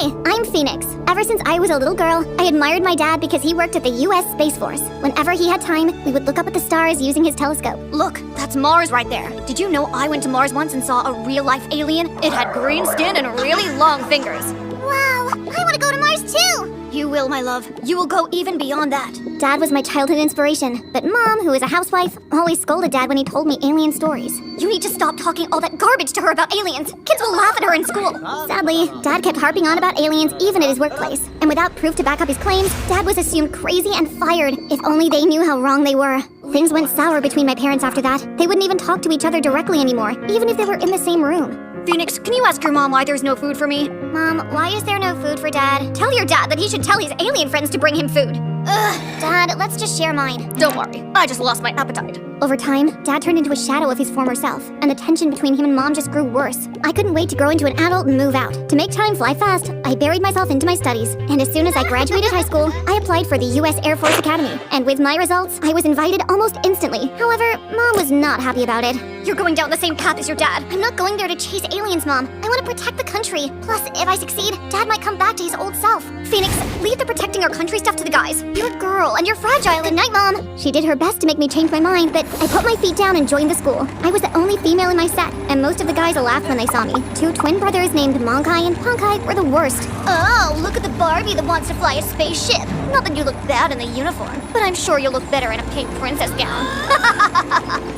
Hi, I'm Phoenix. Ever since I was a little girl, I admired my dad because he worked at the U.S. Space Force. Whenever he had time, we would look up at the stars using his telescope. Look, that's Mars right there. Did you know I went to Mars once and saw a real-life alien? It had green skin and really long fingers. Wow, I want to go to Mars too! You will, my love. You will go even beyond that. Dad was my childhood inspiration, but Mom, who is a housewife, always scolded Dad when he told me alien stories. You need to stop talking all that garbage to her about aliens. Kids will laugh at her in school. Sadly, Dad kept harping on about aliens even at his workplace. And without proof to back up his claims, Dad was assumed crazy and fired. If only they knew how wrong they were. Things went sour between my parents after that. They wouldn't even talk to each other directly anymore, even if they were in the same room. Phoenix, can you ask your mom why there's no food for me? Mom, why is there no food for Dad? Tell your dad that he should tell his alien friends to bring him food. Dad, let's just share mine. Don't worry, I just lost my appetite. Over time, Dad turned into a shadow of his former self, and the tension between him and Mom just grew worse. I couldn't wait to grow into an adult and move out. To make time fly fast, I buried myself into my studies, and as soon as I graduated high school, I applied for the U.S. Air Force Academy. And with my results, I was invited almost instantly. However, Mom was not happy about it. You're going down the same path as your dad. I'm not going there to chase aliens, Mom. I want to protect the country. Plus, if I succeed, Dad might come back to his old self. Phoenix, leave the protecting our country stuff to the guys. You're a girl, and you're fragile. Good night, Mom. She did her best to make me change my mind, but I put my feet down and joined the school. I was the only female in my set, and most of the guys laughed when they saw me. Two twin brothers named Monkai and Ponkai were the worst. Oh, look at the Barbie that wants to fly a spaceship. Not that you look bad in the uniform, but I'm sure you'll look better in a pink princess gown.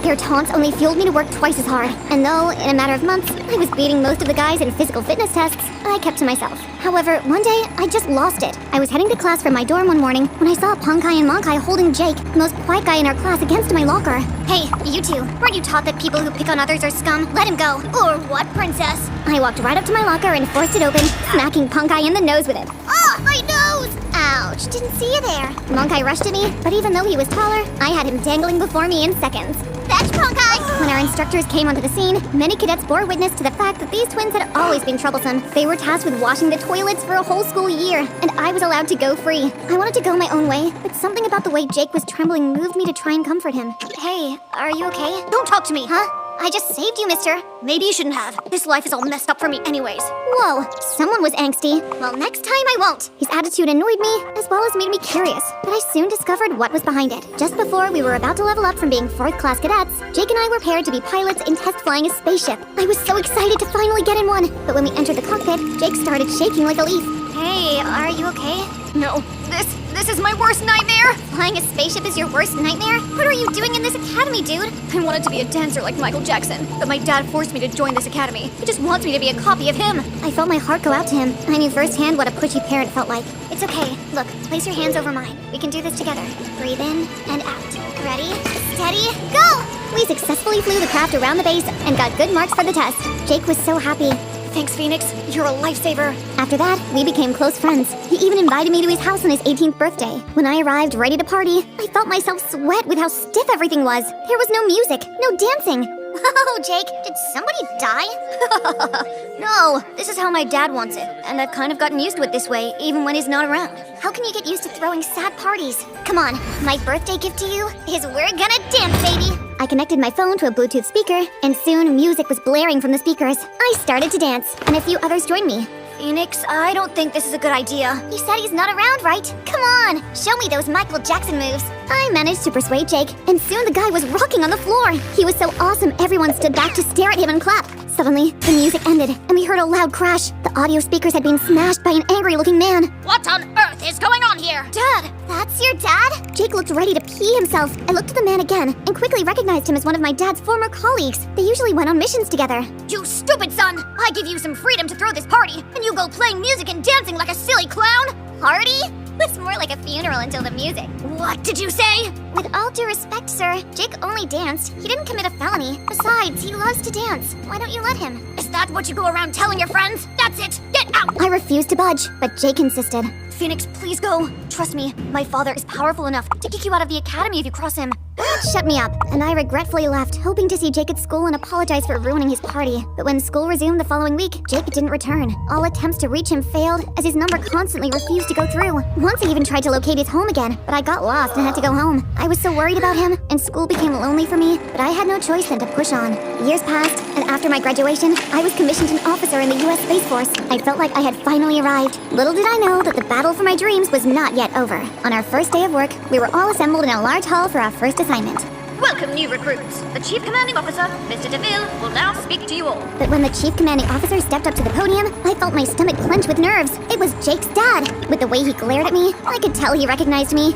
Their taunts only fueled me to work twice as hard, and though, in a matter of months, I was beating most of the guys in physical fitness tests, I kept to myself. However, one day, I just lost it. I was heading to class from my dorm one morning when I saw Ponkai and Monkai holding Jake, the most quiet guy in our class, against my locker. Hey, you two, weren't you taught that people who pick on others are scum? Let him go. Or what, princess? I walked right up to my locker and forced it open, smacking Ponkai in the nose with it. Oh, my nose! Ouch, didn't see you there. Monkai rushed at me, but even though he was taller, I had him dangling before me in seconds. Fetch, Ponkai! When our instructors came onto the scene, many cadets bore witness to the fact that these twins had always been troublesome. They were tasked with washing the toilets for a whole school year, and I was allowed to go free. I wanted to go my own way, but something about the way Jake was trembling moved me to try and comfort him. Hey, are you okay? Don't talk to me. Huh? I just saved you, mister. Maybe you shouldn't have. This life is all messed up for me anyways. Whoa, someone was angsty. Well, next time I won't. His attitude annoyed me, as well as made me curious, but I soon discovered what was behind it. Just before we were about to level up from being 4th class cadets, Jake and I were paired to be pilots in test flying a spaceship. I was so excited to finally get in one, but when we entered the cockpit, Jake started shaking like a leaf. Hey, are you okay? No, this is my worst nightmare! Flying a spaceship is your worst nightmare? What are you doing in this academy, dude? I wanted to be a dancer like Michael Jackson, but my dad forced me to join this academy. He just wants me to be a copy of him. I felt my heart go out to him. I knew firsthand what a pushy parent felt like. It's okay. Look, place your hands over mine. We can do this together. Breathe in and out. Ready, steady, go! We successfully flew the craft around the base and got good marks for the test. Jake was so happy. Thanks, Phoenix. You're a lifesaver. After that, we became close friends. He even invited me to his house on his 18th birthday. When I arrived ready to party, I felt myself sweat with how stiff everything was. There was no music, no dancing. Oh, Jake, did somebody die? No, this is how my dad wants it, and I've kind of gotten used to it this way, even when he's not around. How can you get used to throwing sad parties? Come on, my birthday gift to you is we're gonna dance, baby! I connected my phone to a Bluetooth speaker, and soon music was blaring from the speakers. I started to dance, and a few others joined me. Phoenix, I don't think this is a good idea. You said he's not around, right? Come on, show me those Michael Jackson moves. I managed to persuade Jake, and soon the guy was rocking on the floor. He was so awesome, everyone stood back to stare at him and clap. Suddenly, the music ended, and we heard a loud crash. The audio speakers had been smashed by an angry-looking man. What on earth is going on here? Dad! That's your dad? Jake looked ready to pee himself. I looked at the man again, and quickly recognized him as one of my dad's former colleagues. They usually went on missions together. You stupid son! I give you some freedom to throw this party, and you go playing music and dancing like a silly clown? Party? It's more like a funeral until the music. What did you say? With all due respect, sir, Jake only danced. He didn't commit a felony. Besides, he loves to dance. Why don't you let him? Is that what you go around telling your friends? That's it! Get out! I refused to budge, but Jake insisted. Phoenix, please go. Trust me, my father is powerful enough to kick you out of the academy if you cross him. That shut me up, and I regretfully left, hoping to see Jake at school and apologize for ruining his party. But when school resumed the following week, Jake didn't return. All attempts to reach him failed, as his number constantly refused to go through. Once I even tried to locate his home again, but I got lost and had to go home. I was so worried about him, and school became lonely for me, but I had no choice than to push on. Years passed, and after my graduation, I was commissioned an officer in the U.S. Space Force. I felt like I had finally arrived. Little did I know that the battle for my dreams was not yet over. On our first day of work, we were all assembled in a large hall for our first assignment. Welcome, new recruits. The Chief Commanding Officer, Mr. DeVille, will now speak to you all. But when the chief commanding officer stepped up to the podium, I felt my stomach clench with nerves. It was Jake's dad. With the way he glared at me, I could tell he recognized me.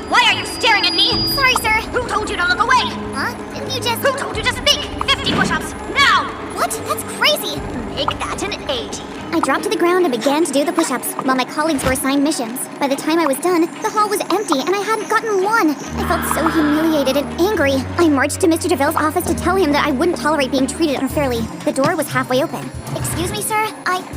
Why are you staring at me? Sorry, sir. Who told you to look away? Huh? Didn't you just... Who told you to speak? 50 push-ups, now! What? That's crazy. Make that an 80. I dropped to the ground and began to do the push-ups, while my colleagues were assigned missions. By the time I was done, the hall was empty and I hadn't gotten one. I felt so humiliated and angry. I marched to Mr. DeVille's office to tell him that I wouldn't tolerate being treated unfairly. The door was halfway open. Excuse me, sir?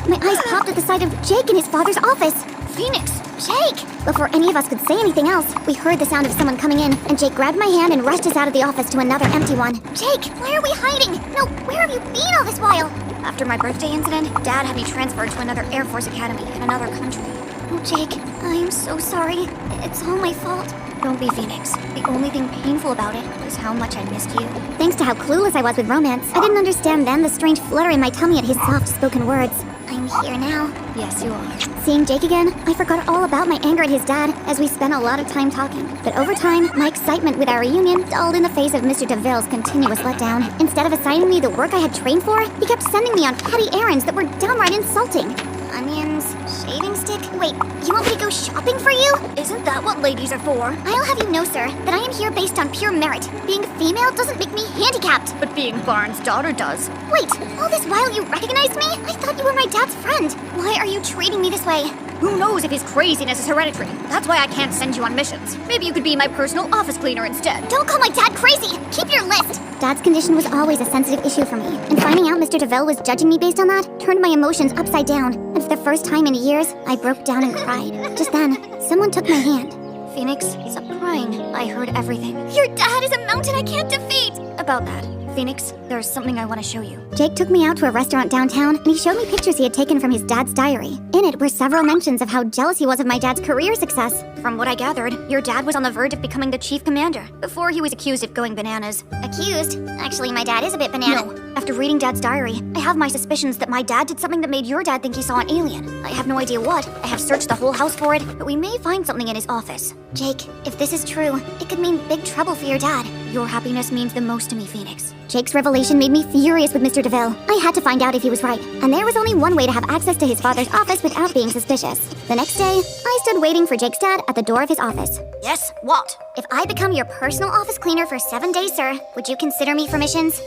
My eyes popped at the sight of Jake in his father's office. Phoenix! Jake! Before any of us could say anything else, we heard the sound of someone coming in, and Jake grabbed my hand and rushed us out of the office to another empty one. Jake, why are we hiding? No, where have you been all this while? After my birthday incident, Dad had me transferred to another Air Force academy in another country. Oh, Jake, I am so sorry. It's all my fault. Don't be, Phoenix. The only thing painful about it is how much I missed you. Thanks to how clueless I was with romance, I didn't understand then the strange flutter in my tummy at his soft-spoken words. I'm here now. Yes, you are. Seeing Jake again, I forgot all about my anger at his dad as we spent a lot of time talking. But over time, my excitement with our reunion dulled in the face of Mr. DeVille's continuous letdown. Instead of assigning me the work I had trained for, he kept sending me on petty errands that were downright insulting. Onions, shaving stick. Wait, you want me to go shopping for you? Isn't that what ladies are for? I'll have you know, sir, that I am here based on pure merit. Being female doesn't make me handicapped. But being Barnes' daughter does. Wait, all this while you recognized me? I thought you were my dad's friend. Why are you treating me this way? Who knows if his craziness is hereditary? That's why I can't send you on missions. Maybe you could be my personal office cleaner instead. Don't call my dad crazy! Keep your list! Dad's condition was always a sensitive issue for me, and finding out Mr. DeVille was judging me based on that turned my emotions upside down, and for the first time in years, I broke down and cried. Just then, someone took my hand. Phoenix, stop crying. I heard everything. Your dad is a mountain I can't defeat! About that, Phoenix, there's something I want to show you. Jake took me out to a restaurant downtown, and he showed me pictures he had taken from his dad's diary. In it were several mentions of how jealous he was of my dad's career success. From what I gathered, your dad was on the verge of becoming the chief commander before he was accused of going bananas. Accused? Actually, my dad is a bit banana. No. After reading Dad's diary, I have my suspicions that my dad did something that made your dad think he saw an alien. I have no idea what. I have searched the whole house for it, but we may find something in his office. Jake, if this is true, it could mean big trouble for your dad. Your happiness means the most to me, Phoenix. Jake's revelation made me furious with Mr. DeVille. I had to find out if he was right, and there was only one way to have access to his father's office without being suspicious. The next day, I stood waiting for Jake's dad at the door of his office. Yes, what? If I become your personal office cleaner for 7 days, sir, would you consider me for missions?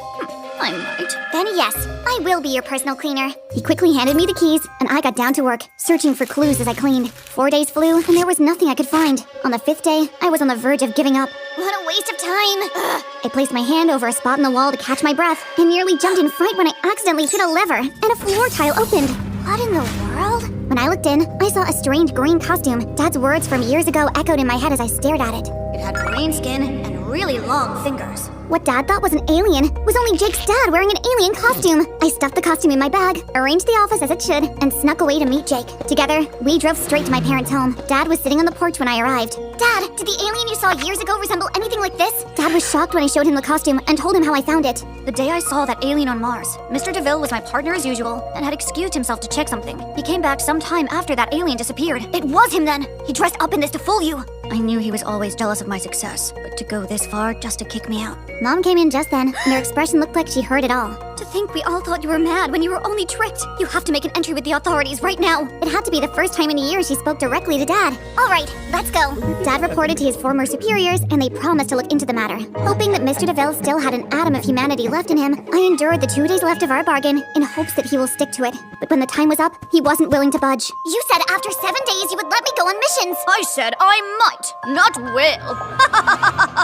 I might. Then yes, I will be your personal cleaner. He quickly handed me the keys, and I got down to work, searching for clues as I cleaned. 4 days flew, and there was nothing I could find. On the 5th day, I was on the verge of giving up. What a waste of time! Ugh. I placed my hand over a spot in the wall to catch my breath, and nearly jumped in fright when I accidentally hit a lever, and a floor tile opened. What in the world? When I looked in, I saw a strange green costume. Dad's words from years ago echoed in my head as I stared at it. It had green skin and really long fingers. What Dad thought was an alien was only Jake's dad wearing an alien costume. I stuffed the costume in my bag, arranged the office as it should, and snuck away to meet Jake. Together, we drove straight to my parents' home. Dad was sitting on the porch when I arrived. Dad, did the alien you saw years ago resemble anything like this? Dad was shocked when I showed him the costume and told him how I found it. The day I saw that alien on Mars, Mr. DeVille was my partner as usual and had excused himself to check something. He came back some time after that alien disappeared. It was him then! He dressed up in this to fool you! I knew he was always jealous of my success, but to go this far just to kick me out. Mom came in just then, and her expression looked like she heard it all. To think we all thought you were mad when you were only tricked. You have to make an entry with the authorities right now. It had to be the first time in years she spoke directly to Dad. All right, let's go. Dad reported to his former superiors, and they promised to look into the matter. Hoping that Mr. DeVille still had an atom of humanity left in him, I endured the 2 days left of our bargain in hopes that he will stick to it. But when the time was up, he wasn't willing to budge. You said after 7 days you would let me go on missions. I said I might, not will.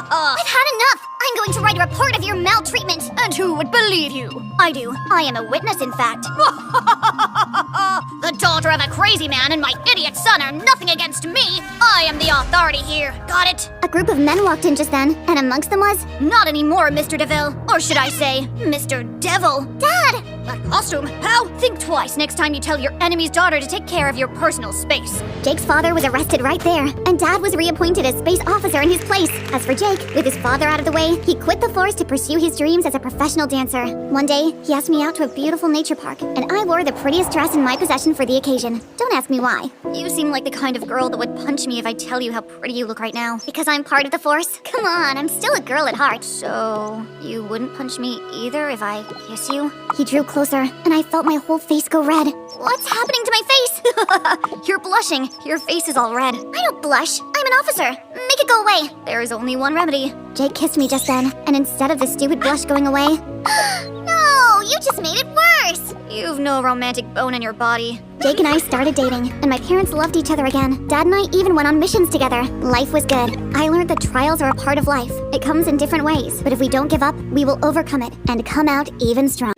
I've had enough. I'm going to write a report of your maltreatment. And who would believe you? I do. I am a witness, in fact. The daughter of a crazy man and my idiot son are nothing against me. I am the authority here. Got it? A group of men walked in just then, and amongst them was... Not anymore, Mr. DeVille. Or should I say, Mr. Devil. Dad! That costume, how? Think twice next time you tell your enemy's daughter to take care of your personal space. Jake's father was arrested right there, and Dad was reappointed as space officer in his place. As for Jake, with his father out of the way, he quit the force to pursue his dreams as a professional dancer. One day, he asked me out to a beautiful nature park, and I wore the prettiest dress in my possession for the occasion. Don't ask me why. You seem like the kind of girl that would punch me if I tell you how pretty you look right now. Because I'm part of the force? Come on, I'm still a girl at heart. So, you wouldn't punch me either if I kiss you? He drew closer, and I felt my whole face go red. What's happening to my face? You're blushing. Your face is all red. I don't blush. I'm an officer. Make it go away. There is only one remedy. Jake kissed me just then, and instead of the stupid blush going away... No, you just made it worse. You've no romantic bone in your body. Jake and I started dating, and my parents loved each other again. Dad and I even went on missions together. Life was good. I learned that trials are a part of life. It comes in different ways, but if we don't give up, we will overcome it and come out even stronger.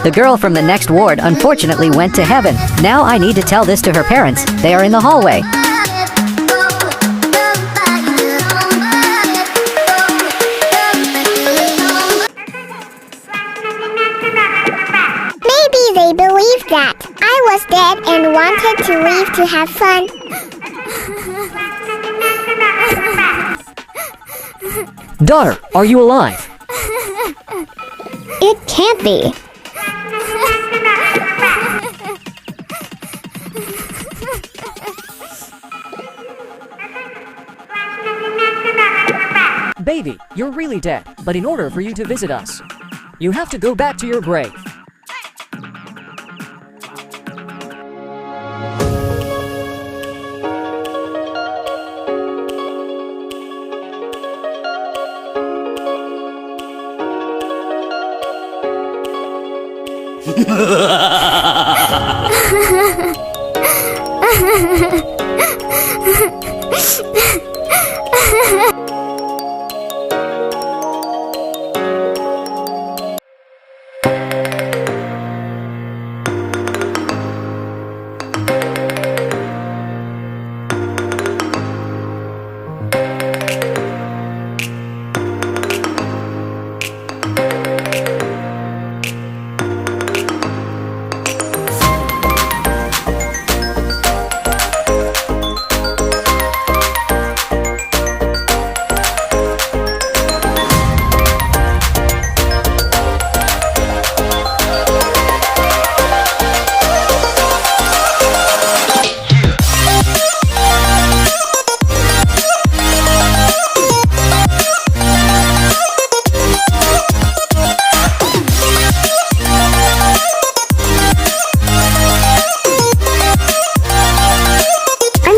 The girl from the next ward unfortunately went to heaven. Now I need to tell this to her parents. They are in the hallway. Maybe they believed that I was dead and wanted to leave to have fun. Daughter, are you alive? It can't be. Baby, you're really dead, but in order for you to visit us, you have to go back to your grave.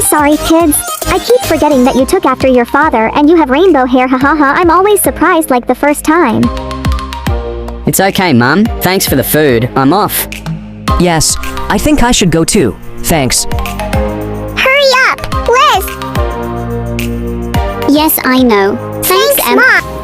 Sorry, kids. I keep forgetting that you took after your father and you have rainbow hair, hahaha. I'm always surprised like the first time. It's okay, Mum. Thanks for the food. I'm off. Yes, I think I should go too. Thanks. Hurry up, Liz! Yes, I know. Thanks, Em. Mom!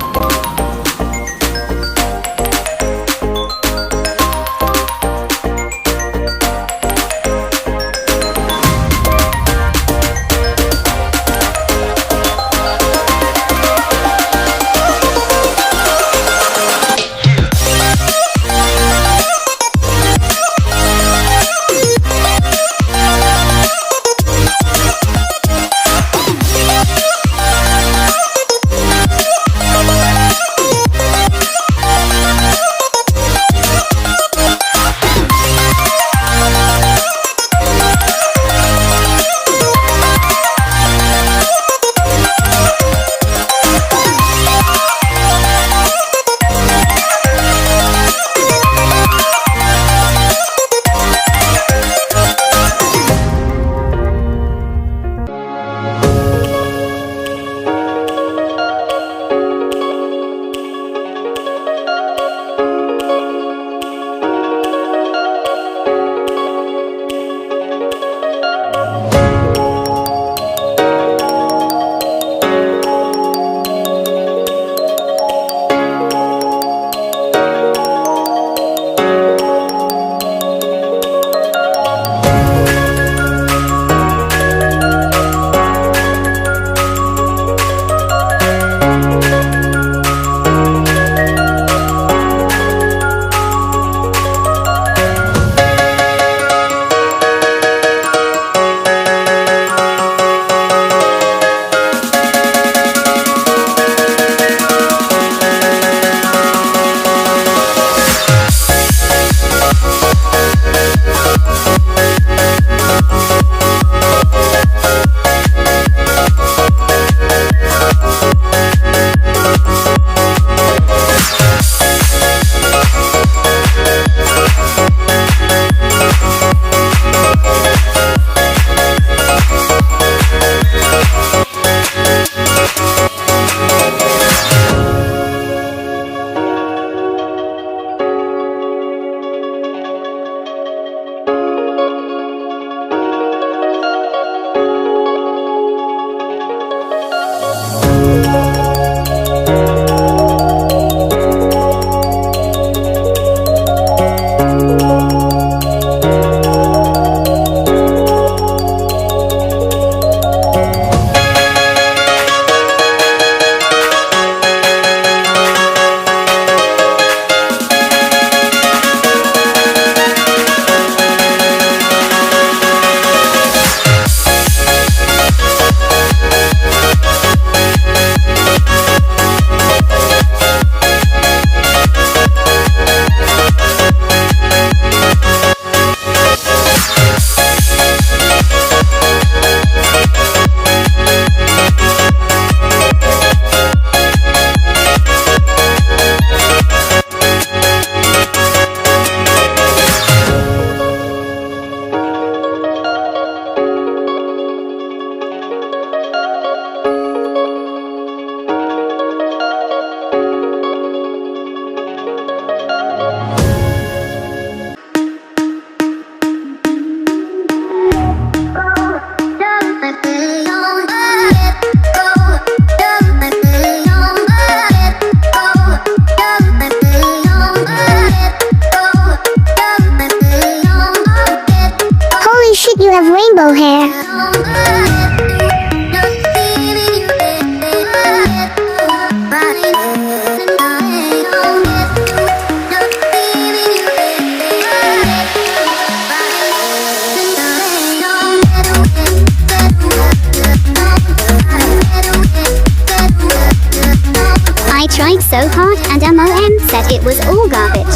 tried so hard and MOM said it was all garbage.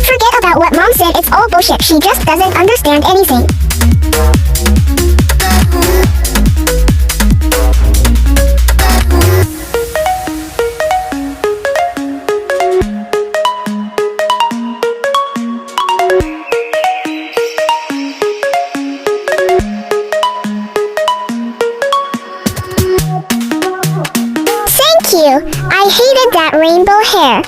Forget about what Mom said, it's all bullshit. She just doesn't understand anything. Thank you. I hated that rainbow hair.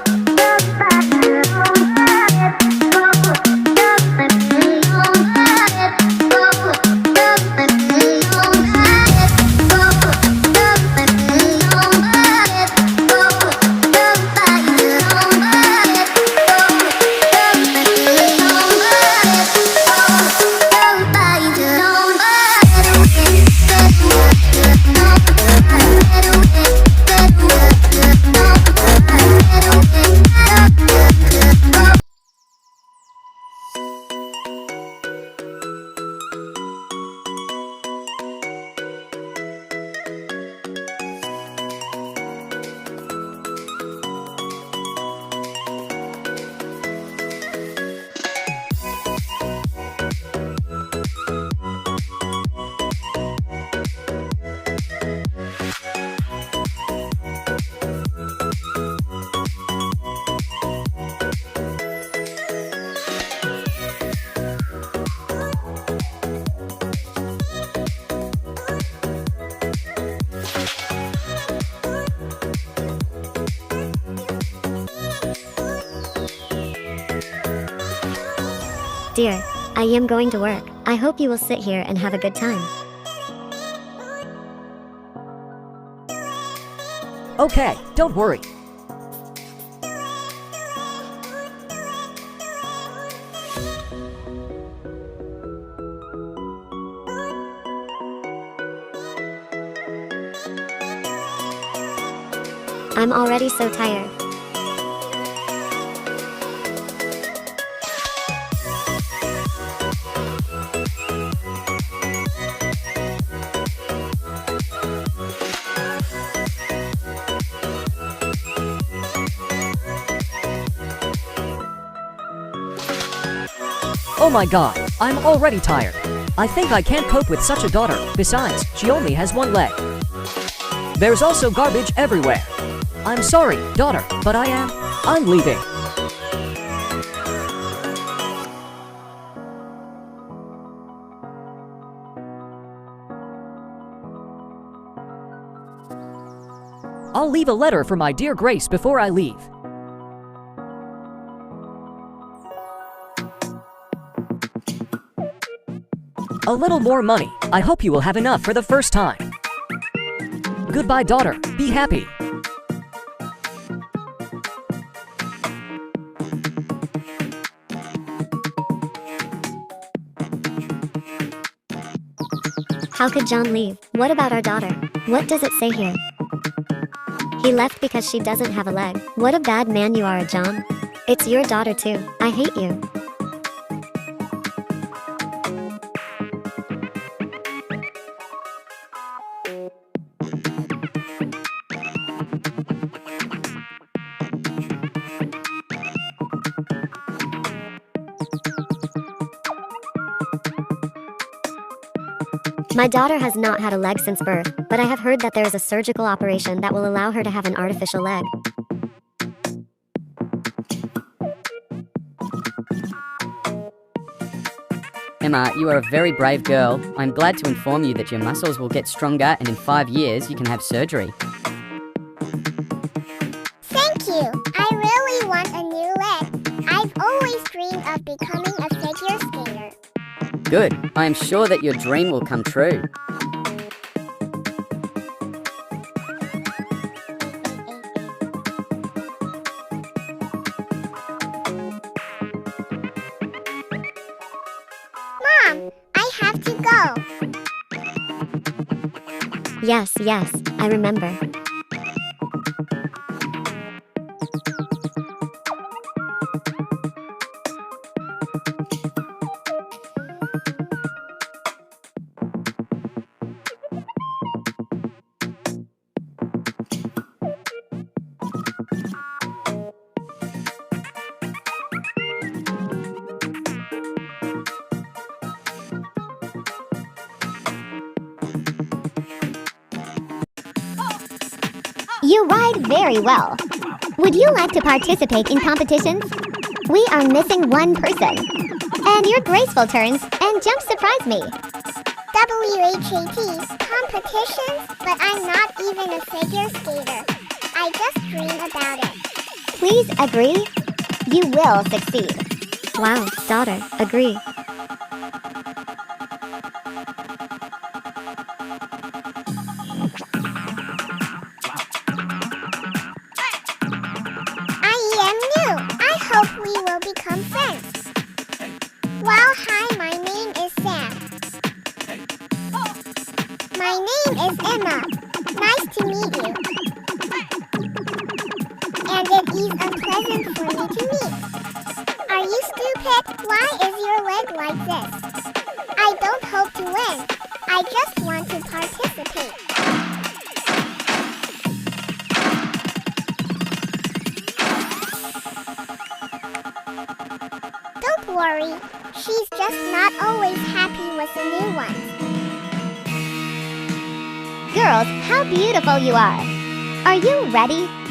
Dear, I am going to work. I hope you will sit here and have a good time. Okay, don't worry. I'm already so tired. Oh my god, I'm already tired. I think I can't cope with such a daughter. Besides, she only has one leg. There's also garbage everywhere. I'm sorry, daughter, but I'm leaving. I'll leave a letter for my dear Grace before I leave. A little more money. I hope you will have enough for the first time. Goodbye, daughter. Be happy. How could John leave? What about our daughter? What does it say here? He left because she doesn't have a leg. What a bad man you are, John. It's your daughter too. I hate you. My daughter has not had a leg since birth, but I have heard that there is a surgical operation that will allow her to have an artificial leg. Emma, you are a very brave girl. I'm glad to inform you that your muscles will get stronger and in 5 years you can have surgery. Thank you. I really want a new leg. I've always dreamed of becoming a figure skater. Good. I am sure that your dream will come true. Mom, I have to go. Yes, I remember. ride very well. Would you like to participate in competitions? We are missing one person. And your graceful turns and jumps surprise me. WHAT competitions, but I'm not even a figure skater. I just dream about it. Please agree. You will succeed. Wow, daughter, agree. I am new. I hope we will become friends. Well, hi, my name is Sam. My name is Emma. Nice to meet you. And it is unpleasant for me to meet. Are you stupid? Why is your leg like this? I don't hope to win. I just want to participate. Don't worry. She's just not always happy with the new ones. Girls, how beautiful you are. Are you ready?